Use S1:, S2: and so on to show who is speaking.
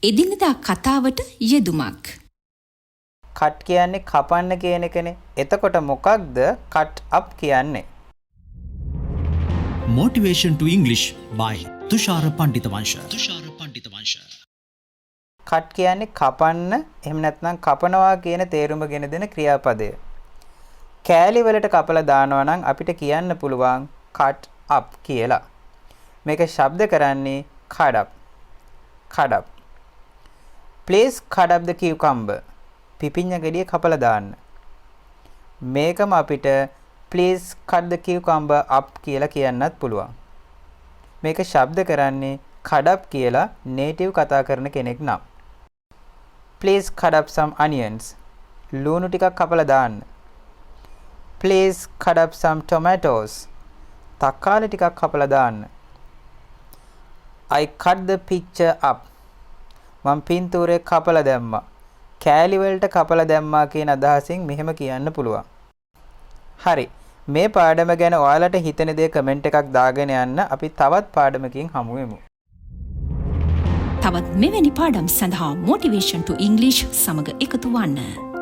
S1: එදිනෙදා කතාවට යෙදුමක්.
S2: කට් කියන්නේ කපන්න කියන එකනේ. එතකොට මොකක්ද කට් අප් කියන්නේ?
S3: Motivation to English by Thushara Pandithawansha. Thushara Pandithawansha.
S2: Cut කියන්නේ කපන්න, එහෙම නැත්නම් කපනවා කියන තේරුමගෙන දෙන ක්‍රියාපදය. කෑලි වලට කපලා දානවා නම් අපිට කියන්න පුළුවන් cut up කියලා. මේක ශබ්ද කරන්නේ cut up. cut up. Please cut up the cucumber. පිපිඤ්ඤ ගෙඩිය කපලා දාන්න. මේකම අපිට please cut the cucumber up කියලා කියන්නත් පුළුවන්. මේක ශබ්ද කරන්නේ cut up කියලා native කතා කරන කෙනෙක් නම්. Please cut up some onions. ලුණු ටිකක් කපලා දාන්න. Please cut up some tomatoes. තක්කාලි ටිකක් කපලා දාන්න. I cut the picture up. මම පින්තූරේ කපලා දැම්මා. කෑලි වලට කපලා දැම්මා කියන අදහසින් මෙහෙම කියන්න පුළුවන්. හරි. මේ පාඩම ගැන ඔයාලට හිතෙන දේ කමෙන්ට් එකක් දාගෙන යන්න. අපි තවත් පාඩමකින් හමු වෙමු.
S1: තවත් මෙවැනි පාඩම් සඳහා Motivation to English සමග එකතු වන්න.